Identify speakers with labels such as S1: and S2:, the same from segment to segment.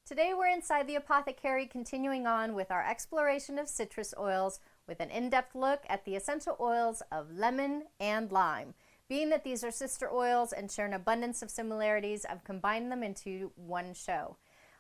S1: Today we're inside the Apothecary, continuing on with our exploration of citrus oils with an in-depth look at the essential oils of lemon and lime. Being that these are sister oils and share an abundance of similarities, I've combined them into one show.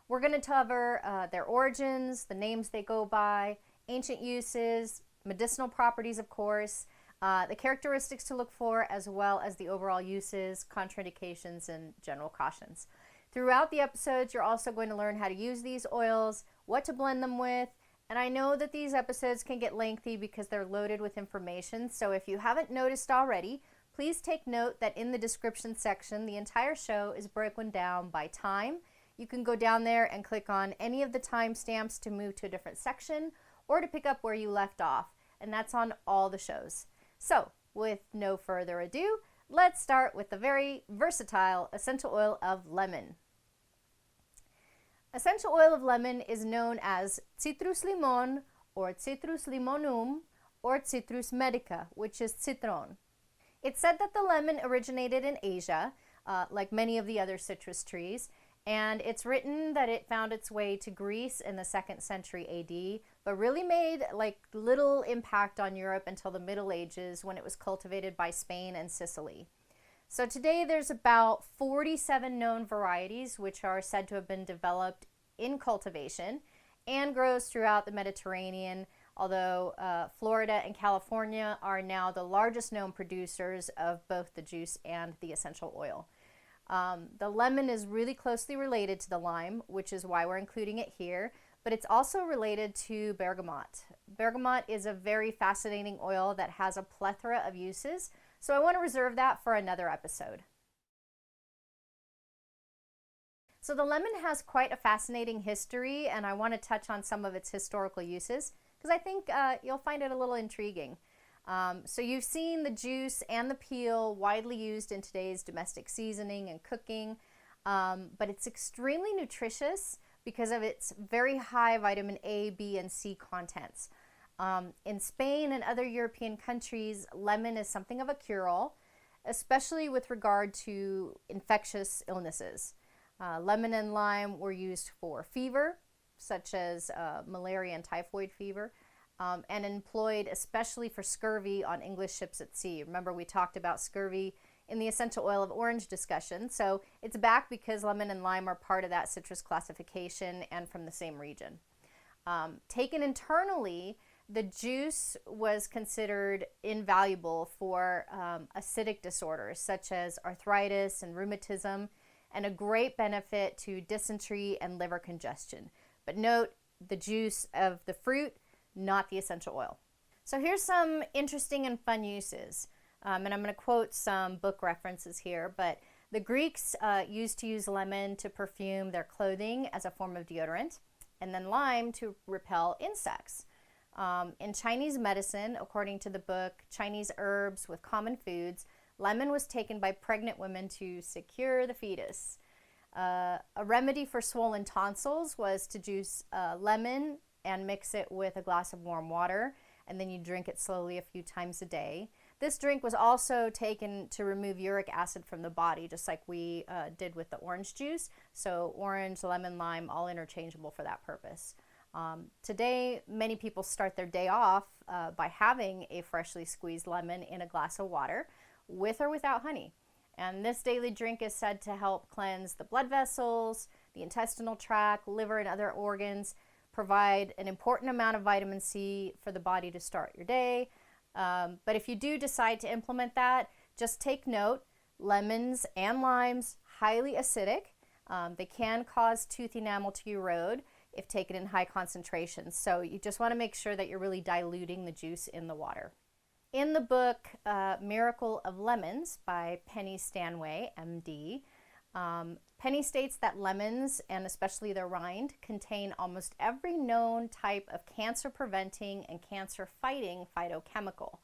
S1: We're going to cover their origins, the names they go by, ancient uses, medicinal properties of course, the characteristics to look for, as well as the overall uses, contraindications, and general cautions. Throughout the episodes, you're also going to learn how to use these oils, what to blend them with, and I know that these episodes can get lengthy because they're loaded with information, so if you haven't noticed already, please take note that in the description section, the entire show is broken down by time. You can go down there and click on any of the timestamps to move to a different section or to pick up where you left off, and that's on all the shows. So, with no further ado, let's start with the very versatile essential oil of lemon. Essential oil of lemon is known as citrus limon or citrus limonum or citrus medica, which is citron. It's said that the lemon originated in Asia, like many of the other citrus trees, and it's written that it found its way to Greece in the 2nd century AD, but really made like little impact on Europe until the Middle Ages when it was cultivated by Spain and Sicily. So today there's about 47 known varieties which are said to have been developed in cultivation and grows throughout the Mediterranean, although Florida and California are now the largest known producers of both the juice and the essential oil. The lemon is really closely related to the lime, which is why we're including it here, but it's also related to bergamot. Bergamot is a very fascinating oil that has a plethora of uses, so I want to reserve that for another episode. So the lemon has quite a fascinating history, and I want to touch on some of its historical uses because I think you'll find it a little intriguing. So you've seen the juice and the peel widely used in today's domestic seasoning and cooking, but it's extremely nutritious because of its very high vitamin A, B, and C contents. In Spain and other European countries, lemon is something of a cure-all, especially with regard to infectious illnesses. Lemon and lime were used for fever, such as malaria and typhoid fever, and employed especially for scurvy on English ships at sea. Remember, we talked about scurvy in the essential oil of orange discussion, so it's back because lemon and lime are part of that citrus classification and from the same region. Taken internally, the juice was considered invaluable for acidic disorders such as arthritis and rheumatism, and a great benefit to dysentery and liver congestion. But note, the juice of the fruit, not the essential oil. So here's some interesting and fun uses. And I'm going to quote some book references here, but the Greeks used to use lemon to perfume their clothing as a form of deodorant, and then lime to repel insects. In Chinese medicine, according to the book Chinese Herbs with Common Foods, lemon was taken by pregnant women to secure the fetus. A remedy for swollen tonsils was to juice lemon and mix it with a glass of warm water, and then you drink it slowly a few times a day. This drink was also taken to remove uric acid from the body, just like we did with the orange juice. So orange, lemon, lime, all interchangeable for that purpose. Today, many people start their day off by having a freshly squeezed lemon in a glass of water, with or without honey. And this daily drink is said to help cleanse the blood vessels, the intestinal tract, liver, and other organs, provide an important amount of vitamin C for the body to start your day. But if you do decide to implement that, just take note, lemons and limes, highly acidic. They can cause tooth enamel to erode if taken in high concentrations. So you just want to make sure that you're really diluting the juice in the water. In the book Miracle of Lemons by Penny Stanway, MD, Penny states that lemons, and especially their rind, contain almost every known type of cancer-preventing and cancer-fighting phytochemical.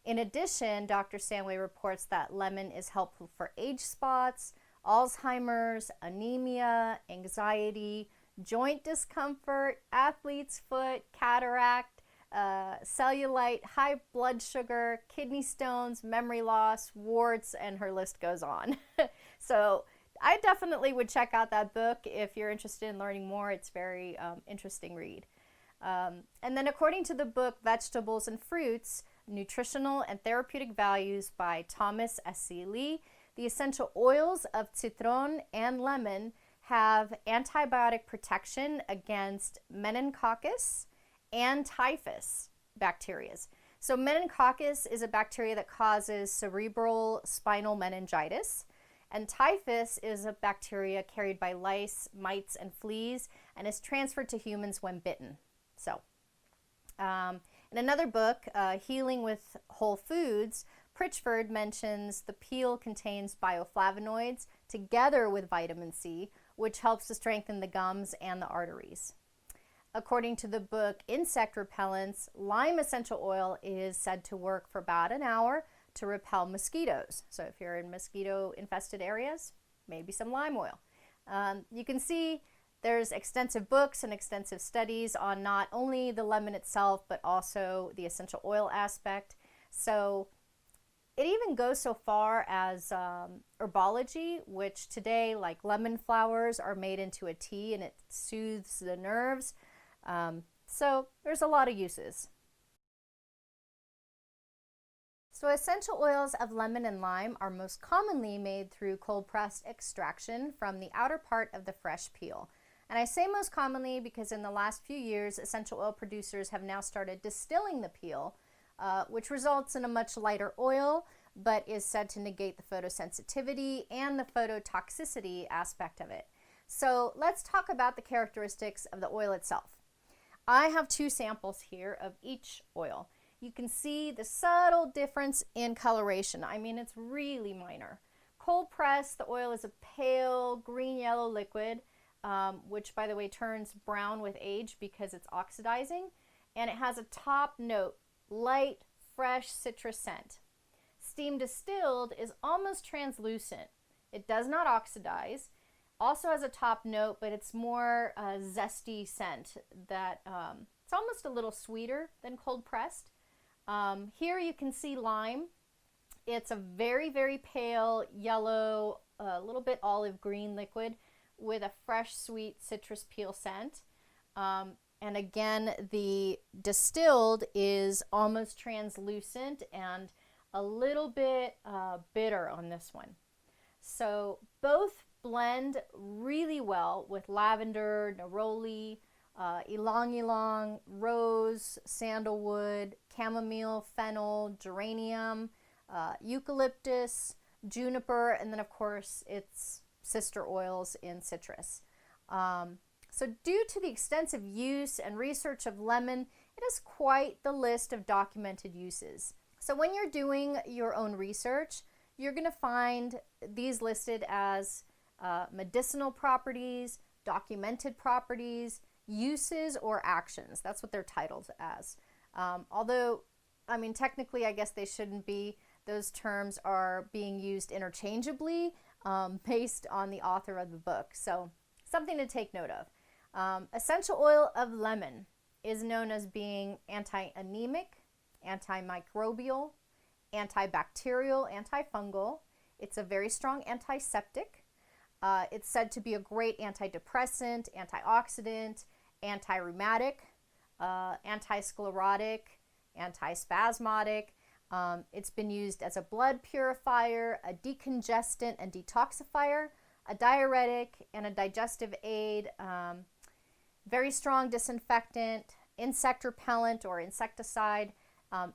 S1: In addition, Dr. Stanway reports that lemon is helpful for age spots, Alzheimer's, anemia, anxiety, joint discomfort, athlete's foot, cataract, cellulite, high blood sugar, kidney stones, memory loss, warts, and her list goes on. So I definitely would check out that book if you're interested in learning more. It's a very interesting read. And then according to the book Vegetables and Fruits, Nutritional and Therapeutic Values by Thomas S.C. Lee, the essential oils of citron and lemon have antibiotic protection against meningococcus and typhus bacteria. So meningococcus is a bacteria that causes cerebral spinal meningitis, and typhus is a bacteria carried by lice, mites, and fleas, and is transferred to humans when bitten. So, in another book, Healing with Whole Foods, Pritchford mentions the peel contains bioflavonoids together with vitamin C, which helps to strengthen the gums and the arteries. According to the book Insect Repellents, lime essential oil is said to work for about an hour to repel mosquitoes. So if you're in mosquito-infested areas, maybe some lime oil. You can see there's extensive books and extensive studies on not only the lemon itself, but also the essential oil aspect. So it even goes so far as herbology, which today, like lemon flowers, are made into a tea and it soothes the nerves. So there's a lot of uses. So essential oils of lemon and lime are most commonly made through cold-pressed extraction from the outer part of the fresh peel. And I say most commonly because in the last few years, essential oil producers have now started distilling the peel, which results in a much lighter oil, but is said to negate the photosensitivity and the phototoxicity aspect of it. So let's talk about the characteristics of the oil itself. I have two samples here of each oil. You can see the subtle difference in coloration. I mean, it's really minor. Cold pressed, the oil is a pale green-yellow liquid, which, by the way, turns brown with age because it's oxidizing. And it has a top note, light, fresh citrus scent. Steam distilled is almost translucent. It does not oxidize. Also has a top note, but it's more zesty scent that it's almost a little sweeter than cold pressed. Here you can see lime. It's a very, very pale yellow, a little bit olive green liquid with a fresh, sweet citrus peel scent. And again, the distilled is almost translucent and a little bit bitter on this one. So both blend really well with lavender, neroli, ylang ylang, rose, sandalwood, chamomile, fennel, geranium, eucalyptus, juniper, and then of course its sister oils in citrus. So due to the extensive use and research of lemon, it has quite the list of documented uses. So when you're doing your own research, you're going to find these listed as medicinal properties, documented properties, uses, or actions. That's what they're titled as. Although, I mean, technically, I guess they shouldn't be. Those terms are being used interchangeably based on the author of the book. So something to take note of. Essential oil of lemon is known as being anti-anemic, antimicrobial, antibacterial, antifungal. It's a very strong antiseptic. It's said to be a great antidepressant, antioxidant, anti-rheumatic, anti-sclerotic, antispasmodic. It's been used as a blood purifier, a decongestant and detoxifier, a diuretic, and a digestive aid, very strong disinfectant, insect repellent or insecticide.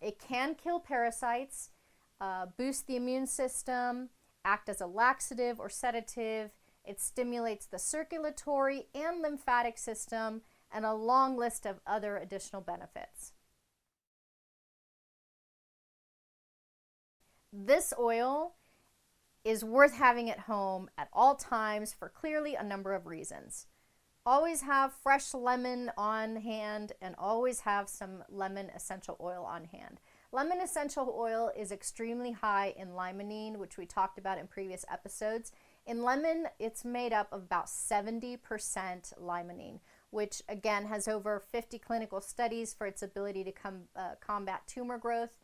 S1: It can kill parasites, boost the immune system, act as a laxative or sedative. It stimulates the circulatory and lymphatic system, and a long list of other additional benefits. This oil is worth having at home at all times for clearly a number of reasons. Always have fresh lemon on hand and always have some lemon essential oil on hand. Lemon essential oil is extremely high in limonene, which we talked about in previous episodes. In lemon, it's made up of about 70% limonene, which again has over 50 clinical studies for its ability to combat tumor growth.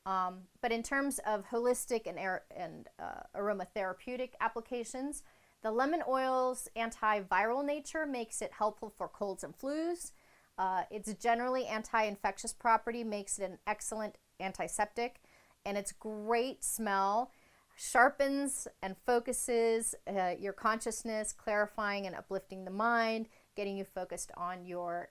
S1: But in terms of holistic and aromatherapeutic applications, The lemon oil's antiviral nature makes it helpful for colds and flus. Its generally anti-infectious property makes it an excellent antiseptic, and its great smell sharpens and focuses your consciousness, clarifying and uplifting the mind, getting you focused on your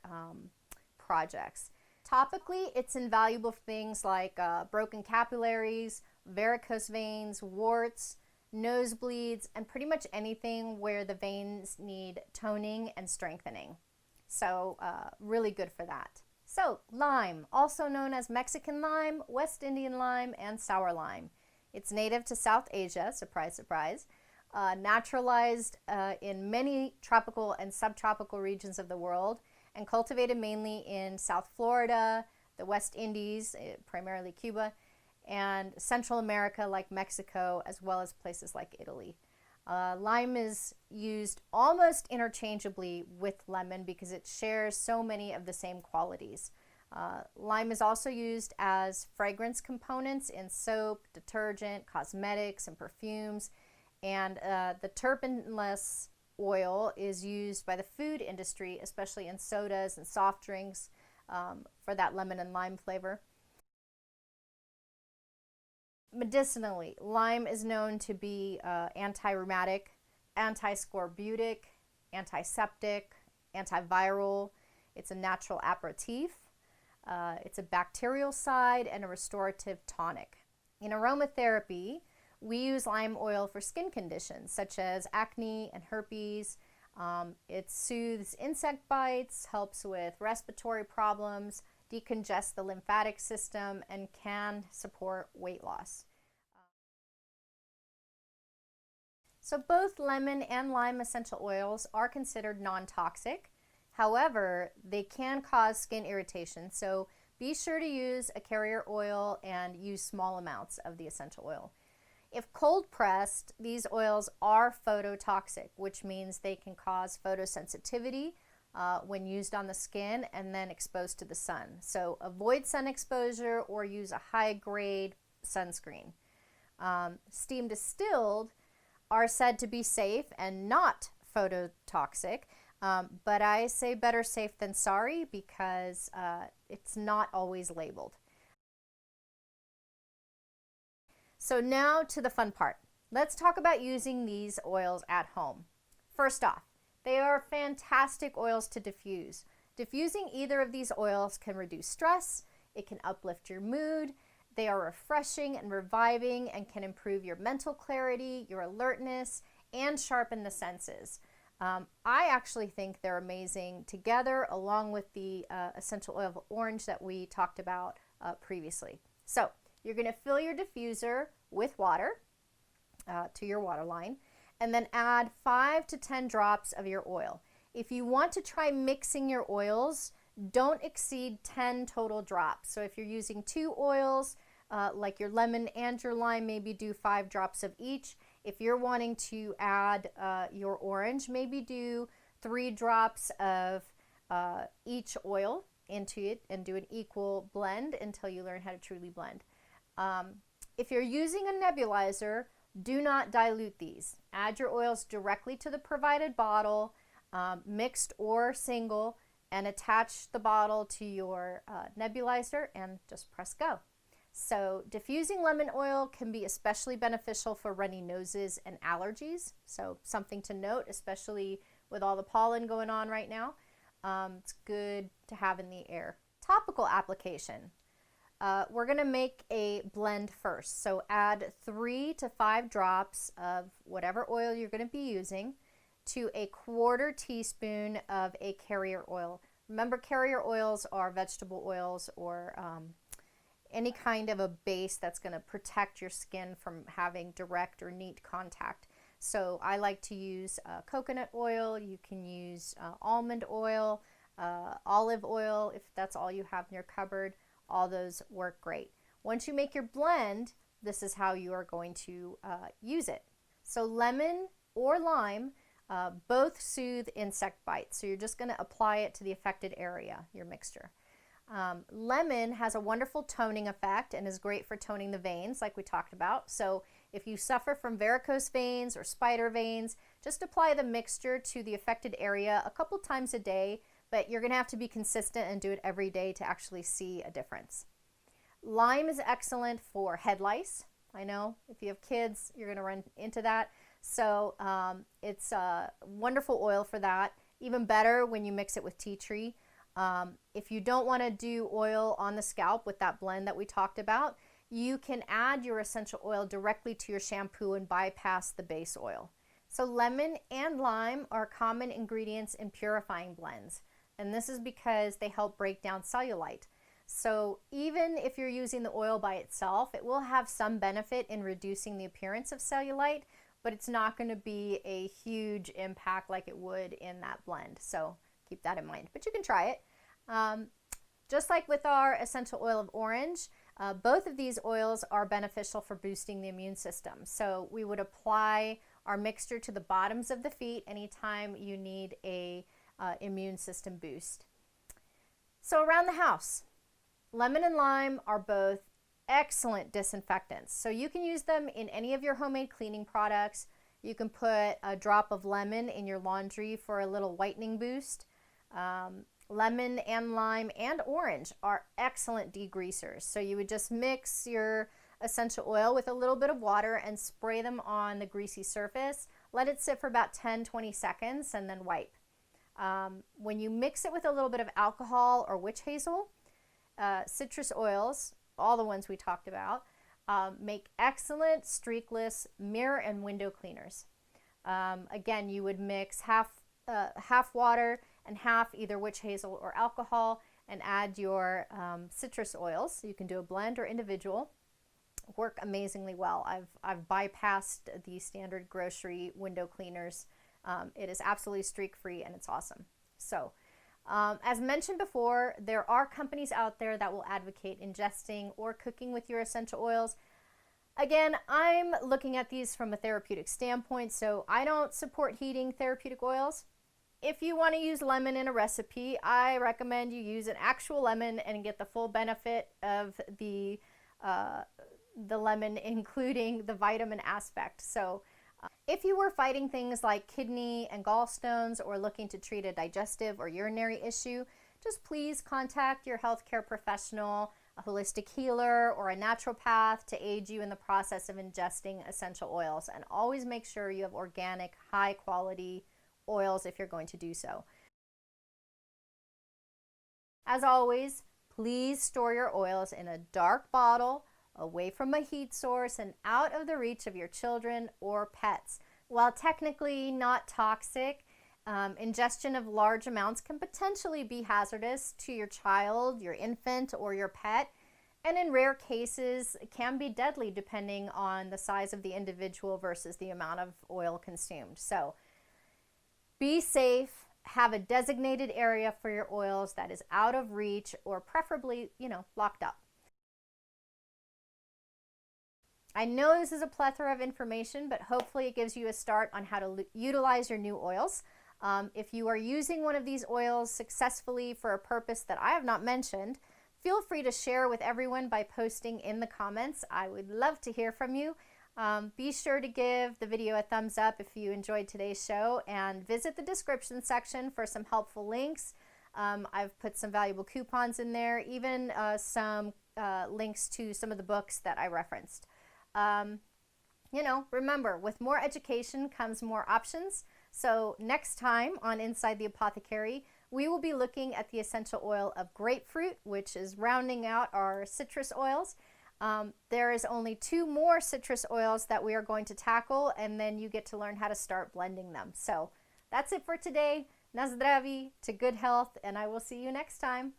S1: projects. Topically, it's invaluable for things like broken capillaries, varicose veins, warts, nosebleeds, and pretty much anything where the veins need toning and strengthening. So really good for that. So lime, also known as Mexican lime, West Indian lime, and sour lime. It's native to South Asia, surprise, surprise, naturalized in many tropical and subtropical regions of the world, and cultivated mainly in South Florida, the West Indies, primarily Cuba, and Central America like Mexico, as well as places like Italy. Lime is used almost interchangeably with lemon because it shares so many of the same qualities. Lime is also used as fragrance components in soap, detergent, cosmetics, and perfumes. And the terpeneless oil is used by the food industry, especially in sodas and soft drinks, for that lemon and lime flavor. Medicinally, lime is known to be anti-rheumatic, anti-scorbutic, antiseptic, antiviral. It's a natural aperitif. It's a bacterial side and a restorative tonic. In aromatherapy, we use lime oil for skin conditions such as acne and herpes. It soothes insect bites, helps with respiratory problems, decongest the lymphatic system, and can support weight loss. So both lemon and lime essential oils are considered non-toxic. However, they can cause skin irritation, so be sure to use a carrier oil and use small amounts of the essential oil. If cold pressed, these oils are phototoxic, which means they can cause photosensitivity when used on the skin and then exposed to the sun. So avoid sun exposure or use a high-grade sunscreen. Steam distilled are said to be safe and not phototoxic, but I say better safe than sorry because it's not always labeled. So now to the fun part. Let's talk about using these oils at home. First off, they are fantastic oils to diffuse. Diffusing either of these oils can reduce stress, it can uplift your mood, they are refreshing and reviving and can improve your mental clarity, your alertness, and sharpen the senses. I actually think they're amazing together along with the essential oil of orange that we talked about previously. So you're going to fill your diffuser with water to your water line, and then add 5 to 10 drops of your oil. If you want to try mixing your oils, don't exceed 10 total drops. So if you're using 2 oils, like your lemon and your lime, maybe do 5 drops of each. If you're wanting to add your orange, maybe do 3 drops of each oil into it and do an equal blend until you learn how to truly blend. If you're using a nebulizer, do not dilute these. Add your oils directly to the provided bottle, mixed or single, and attach the bottle to your nebulizer and just press go. So diffusing lemon oil can be especially beneficial for runny noses and allergies. So something to note, especially with all the pollen going on right now. It's good to have in the air. Topical application. We're going to make a blend first. So add 3 to 5 drops of whatever oil you're going to be using to a 1/4 teaspoon of a carrier oil. Remember, carrier oils are vegetable oils or any kind of a base that's going to protect your skin from having direct or neat contact. So I like to use coconut oil. You can use almond oil, olive oil if that's all you have in your cupboard. All those work great. Once you make your blend, this is how you are going to use it. So lemon or lime both soothe insect bites. So you're just going to apply it to the affected area, your mixture. Lemon has a wonderful toning effect and is great for toning the veins like we talked about. So if you suffer from varicose veins or spider veins, Just apply the mixture to the affected area a couple times a day, but you're going to have to be consistent and do it every day to actually see a difference. Lime is excellent for head lice. I know if you have kids, you're going to run into that. So it's a wonderful oil for that. Even better when you mix it with tea tree. If you don't want to do oil on the scalp with that blend that we talked about, you can add your essential oil directly to your shampoo and bypass the base oil. So lemon and lime are common ingredients in purifying blends, and this is because they help break down cellulite. So even if you're using the oil by itself, it will have some benefit in reducing the appearance of cellulite, but it's not going to be a huge impact like it would in that blend. So keep that in mind, but you can try it. Just like with our essential oil of orange, both of these oils are beneficial for boosting the immune system. So we would apply our mixture to the bottoms of the feet anytime you need a immune system boost. So around the house, lemon and lime are both excellent disinfectants. So you can use them in any of your homemade cleaning products. You can put a drop of lemon in your laundry for a little whitening boost. Lemon and lime and orange are excellent degreasers. So you would just mix your essential oil with a little bit of water and spray them on the greasy surface. Let it sit for about 10-20 seconds and then wipe. When you mix it with a little bit of alcohol or witch hazel, citrus oils, all the ones we talked about, make excellent streakless mirror and window cleaners. Again, you would mix half water and half either witch hazel or alcohol and add your citrus oils. You can do a blend or individual. Work amazingly well. I've bypassed the standard grocery window cleaners. It is absolutely streak free and it's awesome. So as mentioned before, there are companies out there that will advocate ingesting or cooking with your essential oils. Again, I'm looking at these from a therapeutic standpoint, so I don't support heating therapeutic oils. If you want to use lemon in a recipe, I recommend you use an actual lemon and get the full benefit of the lemon, including the vitamin aspect. So if you were fighting things like kidney and gallstones or looking to treat a digestive or urinary issue, just please contact your healthcare professional, a holistic healer, or a naturopath to aid you in the process of ingesting essential oils. And always make sure you have organic, high quality oils if you're going to do so. As always, please store your oils in a dark bottle, away from a heat source, and out of the reach of your children or pets. While technically not toxic, ingestion of large amounts can potentially be hazardous to your child, your infant, or your pet, and in rare cases can be deadly depending on the size of the individual versus the amount of oil consumed. So be safe, have a designated area for your oils that is out of reach or preferably, locked up. I know this is a plethora of information, but hopefully it gives you a start on how to utilize your new oils. If you are using one of these oils successfully for a purpose that I have not mentioned, feel free to share with everyone by posting in the comments. I would love to hear from you. Be sure to give the video a thumbs up if you enjoyed today's show, and visit the description section for some helpful links. I've put some valuable coupons in there, even some links to some of the books that I referenced. Remember, with more education comes more options. So next time on Inside the Apothecary, we will be looking at the essential oil of grapefruit, which is rounding out our citrus oils. There is only 2 more citrus oils that we are going to tackle, and then you get to learn how to start blending them. So that's it for today. Na zdraví, to good health, and I will see you next time.